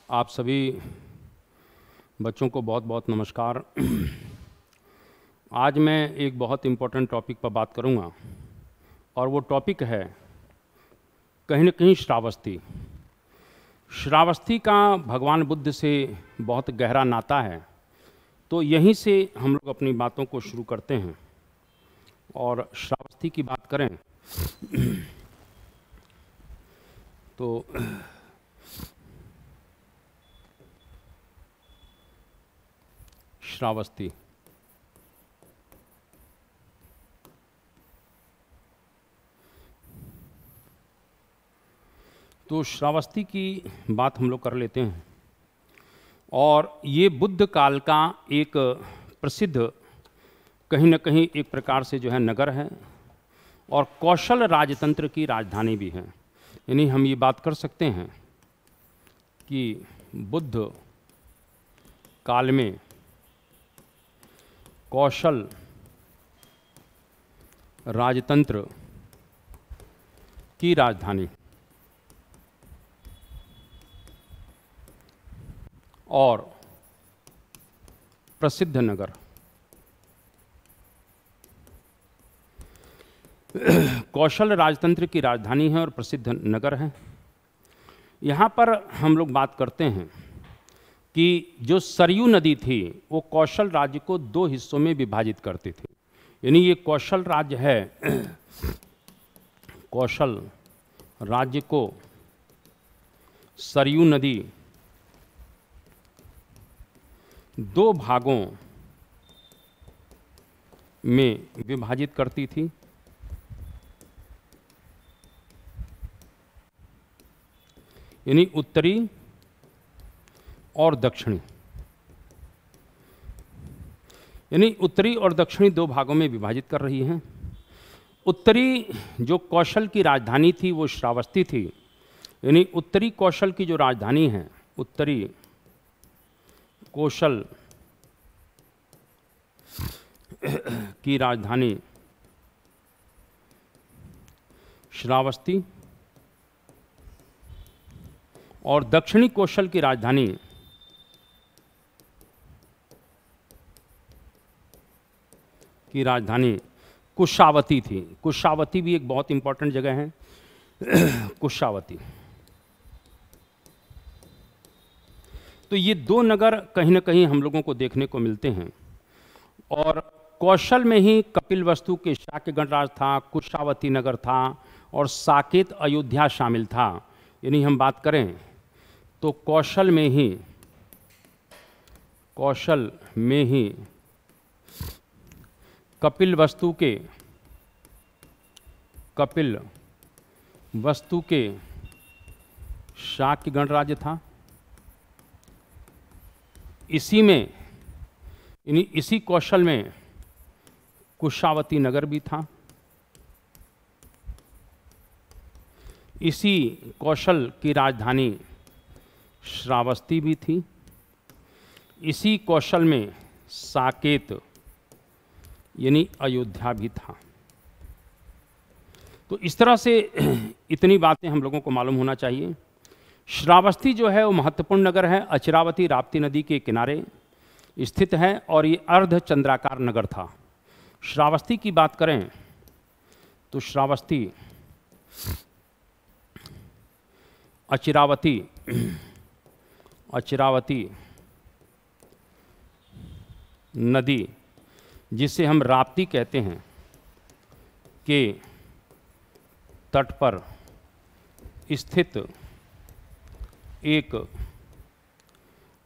आप सभी बच्चों को बहुत बहुत नमस्कार। आज मैं एक बहुत इम्पोर्टेंट टॉपिक पर बात करूंगा और वो टॉपिक है कहीं न कहीं श्रावस्ती। श्रावस्ती का भगवान बुद्ध से बहुत गहरा नाता है, तो यहीं से हम लोग अपनी बातों को शुरू करते हैं। और श्रावस्ती की बात करें तो श्रावस्ती श्रावस्ती की बात हम लोग कर लेते हैं। और ये बुद्ध काल का एक प्रसिद्ध कहीं न कहीं एक प्रकार से जो है नगर है और कौशल राजतंत्र की राजधानी भी है। यानी हम ये बात कर सकते हैं कि बुद्ध काल में कौशल राजतंत्र की राजधानी और प्रसिद्ध नगर कौशल राजतंत्र की राजधानी है और प्रसिद्ध नगर है। यहाँ पर हम लोग बात करते हैं कि जो सरयू नदी थी वो कौशल राज्य को दो हिस्सों में विभाजित करती थी। यानी ये कौशल राज्य है, कौशल राज्य को सरयू नदी दो भागों में विभाजित करती थी। यानी उत्तरी और दक्षिणी, यानी उत्तरी और दक्षिणी दो भागों में विभाजित कर रही हैं। उत्तरी जो कौशल की राजधानी थी वो श्रावस्ती थी। यानी उत्तरी कौशल की जो राजधानी है, उत्तरी कौशल की राजधानी श्रावस्ती और दक्षिणी कौशल की राजधानी कुशावती थी। कुशावती भी एक बहुत इंपॉर्टेंट जगह है, कुशावती। तो ये दो नगर कहीं ना कहीं हम लोगों को देखने को मिलते हैं। और कौशल में ही कपिलवस्तु के शाक्य गणराज था, कुशावती नगर था और साकेत अयोध्या शामिल था। यानी हम बात करें तो कौशल में ही कपिलवस्तु के शाक्य गणराज्य था। इसी कौशल में कुशावती नगर भी था। इसी कौशल की राजधानी श्रावस्ती भी थी। इसी कौशल में साकेत यानी अयोध्या भी था। तो इस तरह से इतनी बातें हम लोगों को मालूम होना चाहिए। श्रावस्ती जो है वो महत्वपूर्ण नगर है, अचिरावती राप्ती नदी के किनारे स्थित है और ये अर्धचंद्राकार नगर था। श्रावस्ती की बात करें तो श्रावस्ती अचिरावती नदी, जिसे हम राप्ती कहते हैं, के तट पर स्थित एक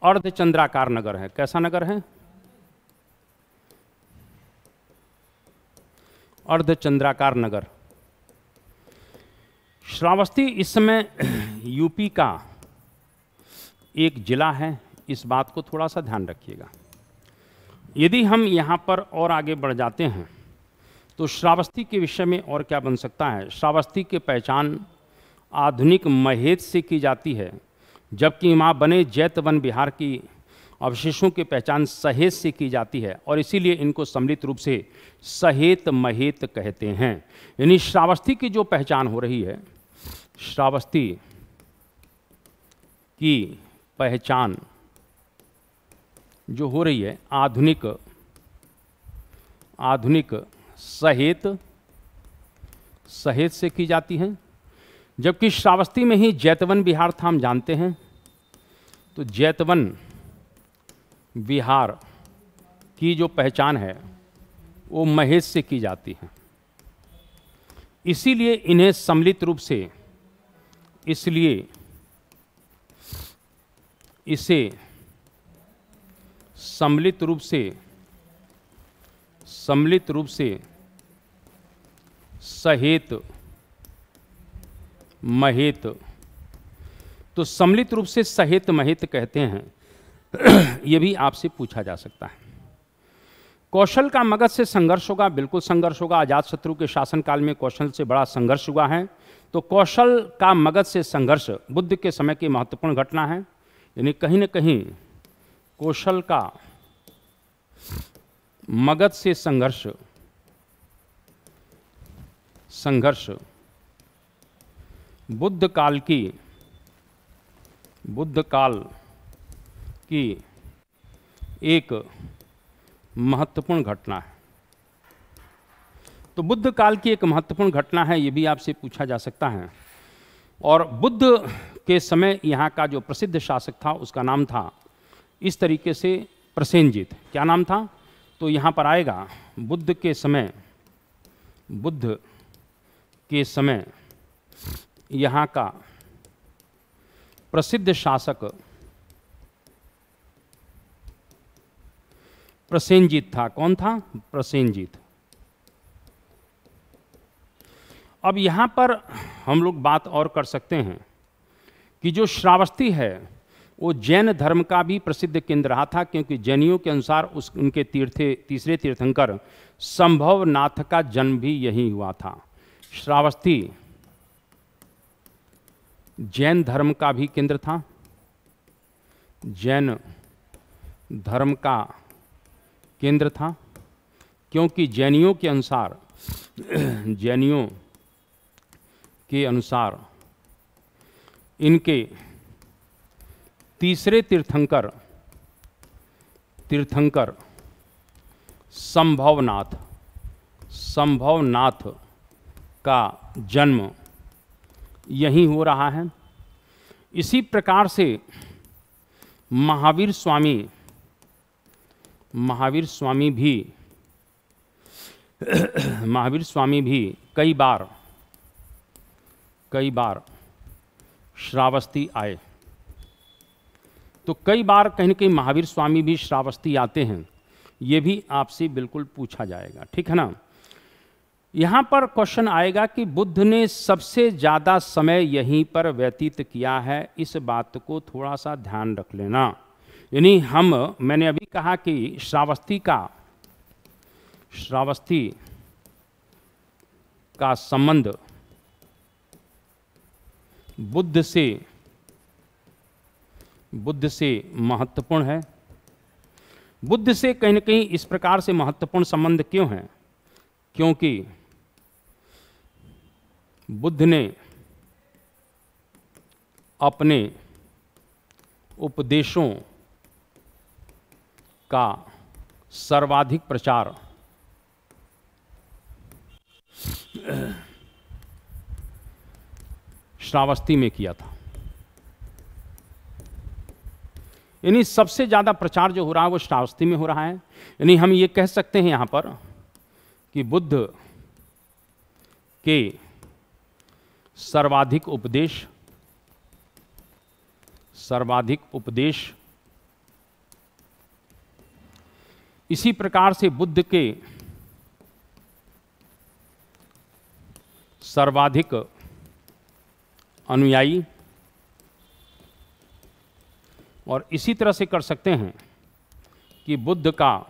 अर्धचंद्राकार नगर है। कैसा नगर है? अर्धचंद्राकार नगर। श्रावस्ती इस समय यूपी का एक जिला है, इस बात को थोड़ा सा ध्यान रखिएगा। यदि हम यहाँ पर और आगे बढ़ जाते हैं तो श्रावस्ती के विषय में और क्या बन सकता है। श्रावस्ती की पहचान आधुनिक महेश से की जाती है, जबकि वहाँ बने जैतवन बिहार की अवशेषों की पहचान सहेत से की जाती है और इसीलिए इनको सम्मिलित रूप से सहेत महेत कहते हैं। यानी श्रावस्ती की जो पहचान हो रही है, श्रावस्ती की पहचान जो हो रही है आधुनिक सहेत से की जाती है, जबकि श्रावस्ती में ही जैतवन विहार था, हम जानते हैं। तो जैतवन विहार की जो पहचान है वो महेश से की जाती है। इसीलिए इन्हें सम्मिलित रूप से, इसलिए इसे सम्मिलित रूप से सहेत महेत, तो सम्मिलित रूप से सहेत महेत कहते हैं। यह भी आपसे पूछा जा सकता है। कौशल का मगध से संघर्ष होगा, बिल्कुल संघर्ष होगा। अजातशत्रु के शासनकाल में कौशल से बड़ा संघर्ष हुआ है। तो कौशल का मगध से संघर्ष बुद्ध के समय की महत्वपूर्ण घटना है। यानी कहीं न कहीं कौशल का मगध से संघर्ष बुद्ध काल की एक महत्वपूर्ण घटना है। तो बुद्ध काल की एक महत्वपूर्ण घटना है, ये भी आपसे पूछा जा सकता है। और बुद्ध के समय यहाँ का जो प्रसिद्ध शासक था उसका नाम था इस तरीके से प्रसेनजीत। क्या नाम था? तो यहाँ पर आएगा बुद्ध के समय यहाँ का प्रसिद्ध शासक प्रसेनजीत था। कौन था? प्रसेनजीत। अब यहाँ पर हम लोग बात और कर सकते हैं कि जो श्रावस्ती है वो जैन धर्म का भी प्रसिद्ध केंद्र रहा था, क्योंकि जैनियों के अनुसार उनके तीसरे तीर्थंकर संभवनाथ का जन्म भी यहीं हुआ था। श्रावस्ती जैन धर्म का भी केंद्र था, जैन धर्म का केंद्र था, क्योंकि जैनियों के अनुसार इनके तीसरे तीर्थंकर संभवनाथ का जन्म यहीं हो रहा है। इसी प्रकार से महावीर स्वामी भी कई बार श्रावस्ती आए। तो कई बार कहीं न कहीं महावीर स्वामी भी श्रावस्ती आते हैं, ये भी आपसे बिल्कुल पूछा जाएगा, ठीक है ना। यहाँ पर क्वेश्चन आएगा कि बुद्ध ने सबसे ज़्यादा समय यहीं पर व्यतीत किया है, इस बात को थोड़ा सा ध्यान रख लेना। यानी मैंने अभी कहा कि श्रावस्ती का संबंध बुद्ध से महत्वपूर्ण है। बुद्ध से कहीं न कहीं इस प्रकार से महत्वपूर्ण संबंध क्यों है? क्योंकि बुद्ध ने अपने उपदेशों का सर्वाधिक प्रचार श्रावस्ती में किया था। यानी सबसे ज़्यादा प्रचार जो हो रहा है वो श्रावस्ती में हो रहा है। यानी हम ये कह सकते हैं यहाँ पर कि बुद्ध के सर्वाधिक उपदेश इसी प्रकार से बुद्ध के सर्वाधिक अनुयायी, और इसी तरह से कर सकते हैं कि बुद्ध का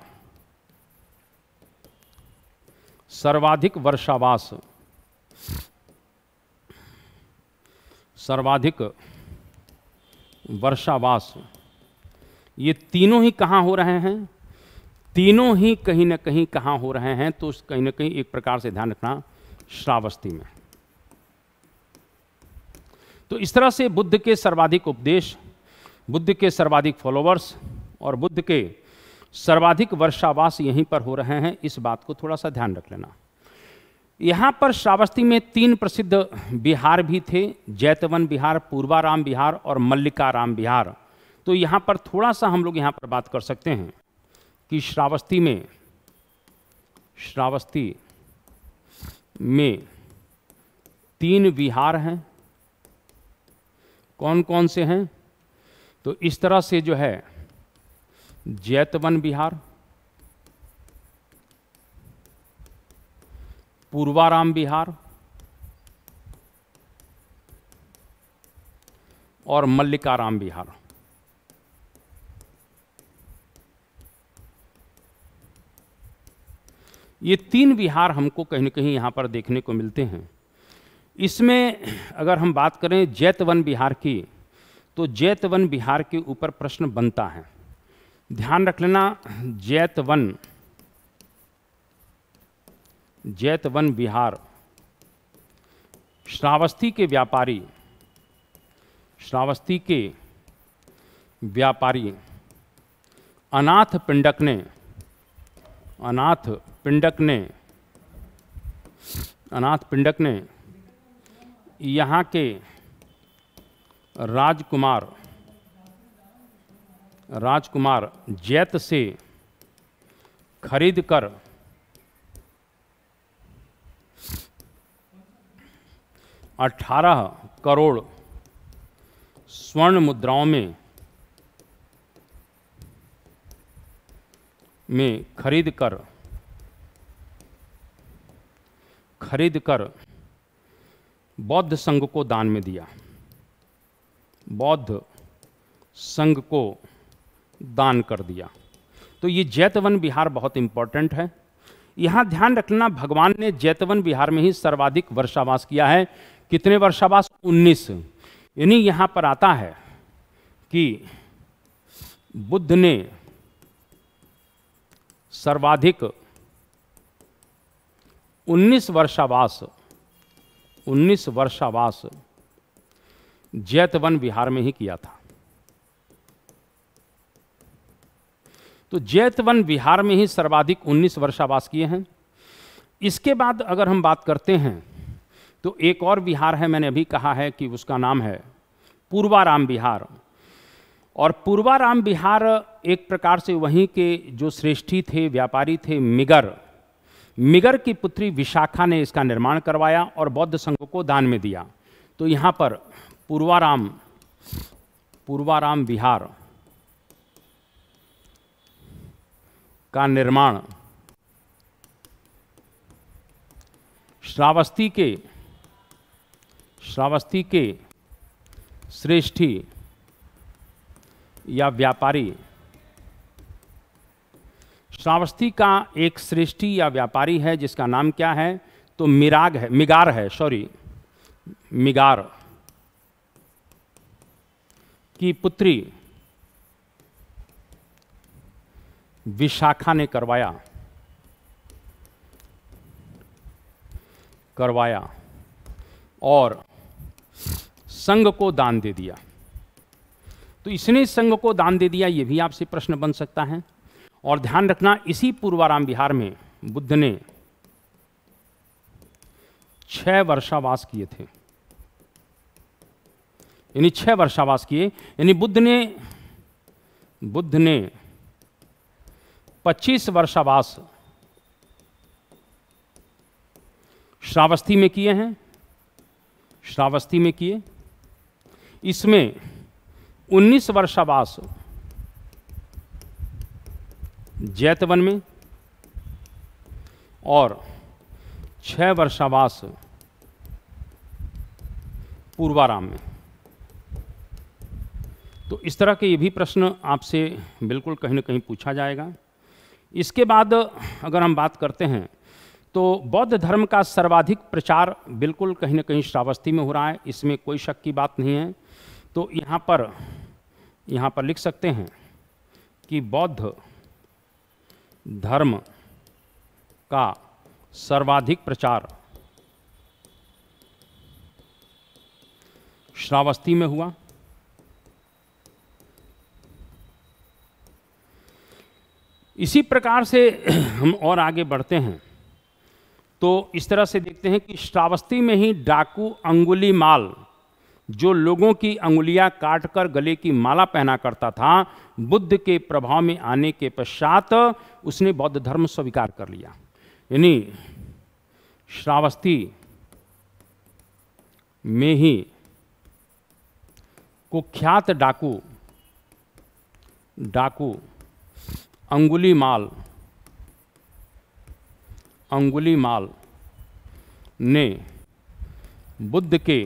सर्वाधिक वर्षावास, ये तीनों ही कहाँ हो रहे हैं? तीनों ही कहीं न कहीं कहाँ हो रहे हैं? तो कहीं न कहीं एक प्रकार से ध्यान रखना, श्रावस्ती में। तो इस तरह से बुद्ध के सर्वाधिक उपदेश बुद्ध के सर्वाधिक फॉलोवर्स और बुद्ध के सर्वाधिक वर्षावास यहीं पर हो रहे हैं, इस बात को थोड़ा सा ध्यान रख लेना। यहाँ पर श्रावस्ती में 3 प्रसिद्ध विहार भी थे, जैतवन विहार, पूर्वाराम विहार और मल्लिकाराम विहार। तो यहाँ पर थोड़ा सा हम लोग यहाँ पर बात कर सकते हैं कि श्रावस्ती में 3 विहार हैं। कौन कौन से हैं? तो इस तरह से जो है जैतवन विहार, पूर्वाराम विहार और मल्लिकाराम विहार। ये 3 विहार हमको कहीं न कहीं यहाँ पर देखने को मिलते हैं। इसमें अगर हम बात करें जैतवन विहार की, तो जैतवन विहार के ऊपर प्रश्न बनता है। ध्यान रख लेना, जैतवन विहार श्रावस्ती के व्यापारी अनाथ पिंडक ने यहाँ के राजकुमार जैत से खरीद कर 18 करोड़ स्वर्ण मुद्राओं में खरीद कर बौद्ध संघ को दान में दिया। बौद्ध संघ को दान कर दिया। तो ये जैतवन विहार बहुत इंपॉर्टेंट है। यहाँ ध्यान रखना, भगवान ने जैतवन विहार में ही सर्वाधिक वर्षावास किया है। कितने वर्षावास? 19। यानी यहाँ पर आता है कि बुद्ध ने सर्वाधिक 19 वर्षावास जैतवन विहार में ही किया था। तो जैतवन विहार में ही सर्वाधिक 19 वर्षावास किए हैं। इसके बाद अगर हम बात करते हैं तो एक और विहार है, मैंने अभी कहा है कि उसका नाम है पूर्वाराम विहार। और पूर्वाराम विहार एक प्रकार से वहीं के जो श्रेष्ठी थे, व्यापारी थे, मिगर की पुत्री विशाखा ने इसका निर्माण करवाया और बौद्ध संघ को दान में दिया। तो यहाँ पर पूर्वाराम विहार का निर्माण श्रावस्ती के श्रेष्ठी या व्यापारी, श्रावस्ती का एक श्रेष्ठी या व्यापारी है जिसका नाम क्या है? तो मिगार की पुत्री विशाखा ने करवाया और संघ को दान दे दिया। तो इसने संघ को दान दे दिया, ये भी आपसे प्रश्न बन सकता है। और ध्यान रखना, इसी पूर्वाराम विहार में बुद्ध ने 6 वर्षावास किए थे। यानी 6 वर्षावास किए, यानी बुद्ध ने 25 वर्षावास श्रावस्ती में किए हैं। इसमें 19 वर्षावास जैतवन में और 6 वर्षावास पूर्वाराम में। तो इस तरह के ये भी प्रश्न आपसे बिल्कुल कहीं ना कहीं पूछा जाएगा। इसके बाद अगर हम बात करते हैं तो बौद्ध धर्म का सर्वाधिक प्रचार बिल्कुल कहीं ना कहीं श्रावस्ती में हो रहा है, इसमें कोई शक की बात नहीं है। तो यहाँ पर लिख सकते हैं कि बौद्ध धर्म का सर्वाधिक प्रचार श्रावस्ती में हुआ। इसी प्रकार से हम और आगे बढ़ते हैं तो इस तरह से देखते हैं कि श्रावस्ती में ही डाकू अंगुलीमाल, जो लोगों की अंगुलियां काटकर गले की माला पहना करता था, बुद्ध के प्रभाव में आने के पश्चात उसने बौद्ध धर्म स्वीकार कर लिया। यानी श्रावस्ती में ही कुख्यात डाकू अंगुलीमाल ने बुद्ध के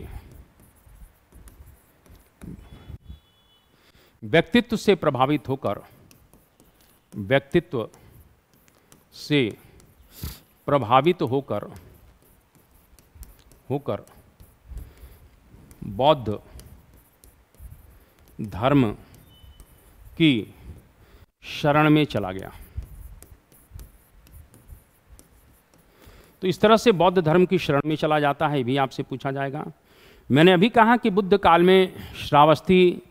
व्यक्तित्व से प्रभावित होकर बौद्ध धर्म की शरण में चला गया। तो इस तरह से बौद्ध धर्म की शरण में चला जाता है, भी आपसे पूछा जाएगा। मैंने अभी कहा कि बुद्ध काल में श्रावस्ती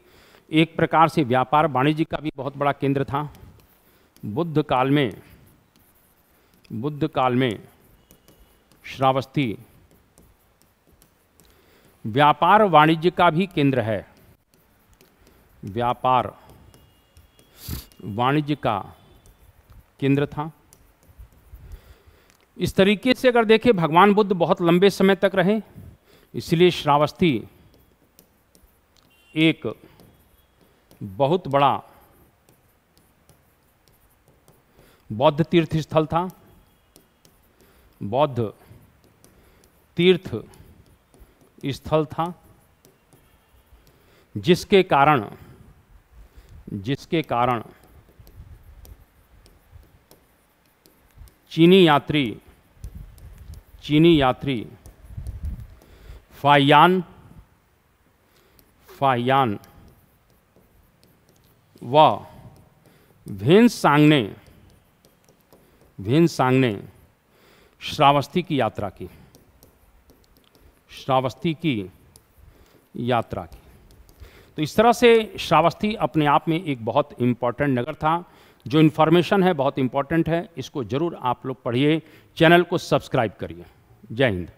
एक प्रकार से व्यापार वाणिज्य का भी बहुत बड़ा केंद्र था। बुद्ध काल में श्रावस्ती व्यापार वाणिज्य का भी केंद्र है, व्यापार वाणिज्य का केंद्र था। इस तरीके से अगर देखें, भगवान बुद्ध बहुत लंबे समय तक रहे, इसलिए श्रावस्ती एक बहुत बड़ा बौद्ध तीर्थ स्थल था, बौद्ध तीर्थ स्थल था, जिसके कारण चीनी यात्री फाहियान व भेनसांग ने श्रावस्ती की यात्रा की। तो इस तरह से श्रावस्ती अपने आप में एक बहुत इम्पॉर्टेंट नगर था। जो इन्फॉर्मेशन है बहुत इम्पॉर्टेंट है, इसको जरूर आप लोग पढ़िए, चैनल को सब्सक्राइब करिए। जय हिंद।